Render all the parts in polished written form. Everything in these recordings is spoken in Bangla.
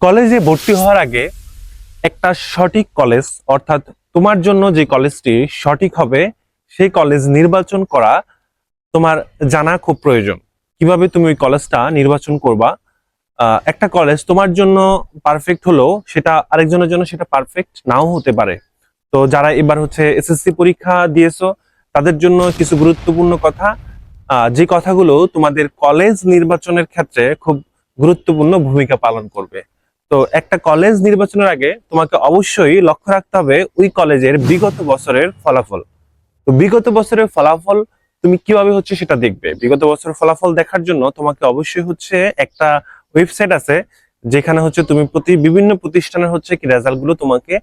কলেজে ভর্তি হওয়ার আগে একটা সঠিক কলেজ অর্থাৎ তোমার জন্য যে কলেজটি সঠিক হবে সেই কলেজ নির্বাচন করা তোমার জানা খুব প্রয়োজন। কিভাবে তুমি ওই কলেজটা নির্বাচন করবা? একটা কলেজ তোমার জন্য পারফেক্ট হলেও সেটা আরেকজনের জন্য সেটা পারফেক্ট নাও হতে পারে। তো যারা এবার এসএসসি পরীক্ষা দিয়েছো তাদের জন্য কিছু গুরুত্বপূর্ণ কথা, যে কথাগুলো তোমাদের কলেজ নির্বাচনের ক্ষেত্রে খুব গুরুত্বপূর্ণ ভূমিকা পালন করবে। তো একটা কলেজ নির্বাচনের আগে তোমাকে অবশ্যই লক্ষ্য রাখতে হবে ওই কলেজের বিগত বছরের ফলাফল। তো বিগত বছরের ফলাফল তুমি কিভাবে সেটা দেখবে? বিগত বছরের ফলাফল দেখার জন্য তোমাকে অবশ্যই একটা ওয়েবসাইট আছে যেখানে তুমি বিভিন্ন প্রতিষ্ঠানের কি রেজাল্ট গুলো তোমাকে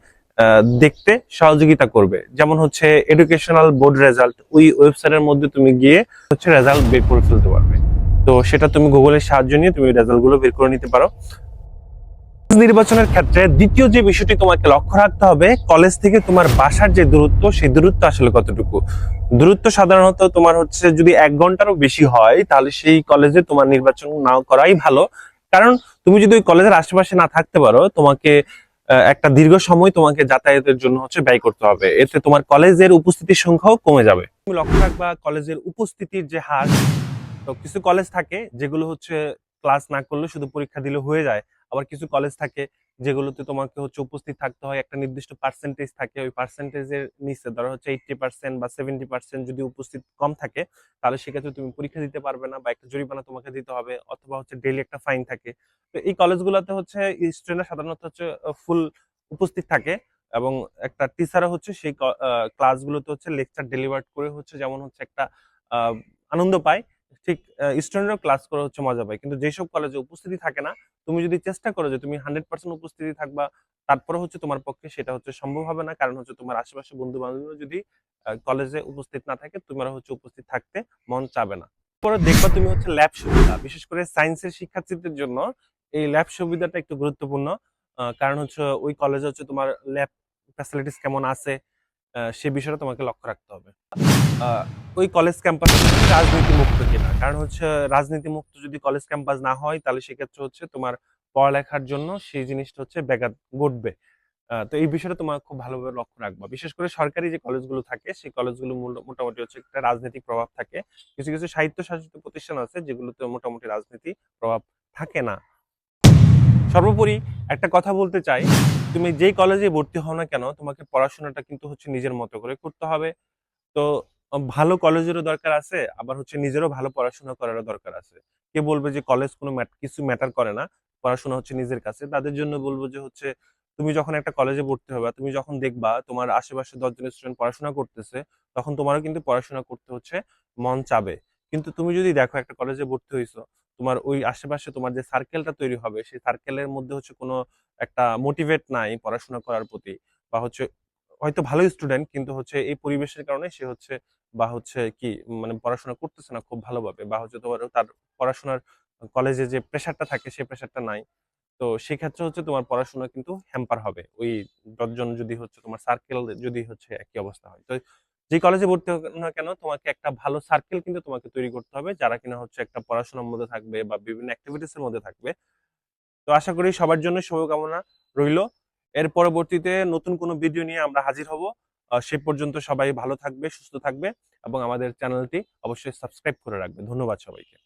দেখতে সহযোগিতা করবে। যেমন এডুকেশনাল বোর্ড রেজাল্ট, ওই ওয়েবসাইটের মধ্যে তুমি গিয়ে রেজাল্ট বের করে ফেলতে পারবে। তো সেটা তুমি গুগলের সাহায্য নিয়ে তুমি রেজাল্ট গুলো বের করে নিতে পারো। নির্বাচনের ক্ষেত্রে দ্বিতীয় যে বিষয়টি তোমাকে লক্ষ্য রাখতে হবে, কলেজ থেকে তোমার বাসার যে দূরত্ব, সেই দূরত্ব আসলে কতটুকু। দূরত্ব সাধারণত তোমার যদি 1 ঘন্টারও বেশি হয় তাহলে সেই কলেজে তোমার নির্বাচন না করাই ভালো। কারণ তুমি যদি ওই কলেজের আশেপাশে না থাকতে পারো, তোমাকে একটা দীর্ঘ সময় তোমাকে যাতায়াতের জন্য ব্যয় করতে হবে। এতে তোমার কলেজের উপস্থিতির সংখ্যাও কমে যাবে। তুমি লক্ষ্য রাখবা কলেজের উপস্থিতির যে হার। তো কিছু কলেজ থাকে যেগুলো ক্লাস না করলে শুধু পরীক্ষা দিলে হয়ে যায়। আবার কিছু কলেজ থাকে যেগুলোতে তোমাকে উপস্থিত থাকতে হয়, একটা নির্দিষ্ট পার্সেন্টেজ থাকে। ওই পার্সেন্টেজের নিচে ধরো 80% বা 70% যদি উপস্থিত কম থাকে তাহলে সেক্ষেত্রে তুমি পরীক্ষা দিতে পারবে না, বা একটা জরিমানা তোমাকে দিতে হবে, অথবা ডেইলি একটা ফাইন থাকে। তো এই কলেজগুলোতে স্টুডেন্টরা সাধারণত ফুল উপস্থিত থাকে, এবং একটা টিচারও সেই ক্লাসগুলোতে লেকচার ডেলিভার করে যেমন একটা আহ, আনন্দ পায়। ঠিক স্টুডেন্টরাও ক্লাস করে মজা পায়। কিন্তু যেসব কলেজে উপস্থিতি থাকে না, তুমি যদি চেষ্টা করো যে তুমি 100% উপস্থিতি থাকবা, তারপরে তোমার পক্ষে সেটা সম্ভব হবে না। কারণ তোমার আশেপাশে বন্ধু বান্ধব যদি কলেজে উপস্থিত না থাকে, তোমার উপস্থিত থাকতে মন চাবে না। পরে দেখবা তুমি ল্যাব সুবিধা, বিশেষ করে সায়েন্সের শিক্ষার্থীদের জন্য এই ল্যাব সুবিধাটা একটু গুরুত্বপূর্ণ। কারণ ওই কলেজে তোমার ল্যাব ফ্যাসিলিটিস কেমন আছে, সে বিষয়টা তোমাকে লক্ষ্য রাখতে হবে। আহ, ওই কলেজ ক্যাম্পাস রাজনীতি মুক্ত কিনা, কারণ রাজনীতি মুক্ত যদি কলেজ ক্যাম্পাস না হয় তাহলে সেক্ষেত্রে তোমার পড়ালেখার জন্য সেই জিনিসটা ব্যাঘাত ঘটবে। তো এই বিষয়টা তোমার খুব ভালোভাবে লক্ষ্য রাখবা। বিশেষ করে সরকারি যে কলেজগুলো থাকে সেই কলেজগুলো মোটামুটি একটা রাজনৈতিক প্রভাব থাকে। কিছু কিছু সাহিত্য শাসিত প্রতিষ্ঠান আছে যেগুলোতে মোটামুটি রাজনীতি প্রভাব থাকে না। সর্বোপরি একটা কথা বলতে চাই, তুমি যেই কলেজে ভর্তি হও না কেন, তোমাকে পড়াশোনাটা কিন্তু নিজের মতো করে করতে হবে। তো ভালো কলেজেরও দরকার আছে, আবার নিজেরও ভালো পড়াশোনা করারও দরকার আছে। কে বলবে যে কলেজ কোনো কিছু ম্যাটার করে না, পড়াশোনা নিজের কাছে? তাদের জন্য বলবো যে তুমি যখন একটা কলেজে ভর্তি হবে, তুমি যখন দেখবা তোমার আশেপাশে 10 জন স্টুডেন্ট পড়াশোনা করতেছে, তখন তোমারও কিন্তু পড়াশোনা করতে মন চাবে। কিন্তু তুমি যদি দেখো একটা কলেজে ভর্তি হইছো, তোমার ওই আশেপাশে তোমার যে সার্কেলটা তৈরি হবে সেই সার্কেলের মধ্যে কোনো একটা মোটিভেট নাই পড়াশোনা করার প্রতি, বা হয়তো ভালো স্টুডেন্ট কিন্তু এই পরিবেশের কারণে সে বা কি মানে পড়াশোনা করতেছে না খুব ভালোভাবে, বা তোমার তার পড়াশোনার কলেজে যে প্রেশারটা থাকে সেই প্রেশারটা নাই। তো সেক্ষেত্রে তোমার পড়াশোনা কিন্তু হ্যাম্পার হবে। ওই 10 জন যদি তোমার সার্কেল যদি একই অবস্থা হয়। তো যে কলেজে ভর্তি হোক না কেন, তোমাকে একটা ভালো সার্কেল কিন্তু তোমাকে তৈরি করতে হবে, যারা কিনা একটা পড়াশোনার মধ্যে থাকবে বা বিভিন্ন অ্যাক্টিভিটিস এর মধ্যে থাকবে। তো আশা করি সবার জন্য শুভকামনা রইল। এর পরবর্তীতে নতুন কোনো ভিডিও নিয়ে আমরা হাজির হব। সে পর্যন্ত সবাই ভালো থাকবে, সুস্থ থাকবে, এবং আমাদের চ্যানেলটি অবশ্যই সাবস্ক্রাইব করে রাখবে। ধন্যবাদ সবাইকে।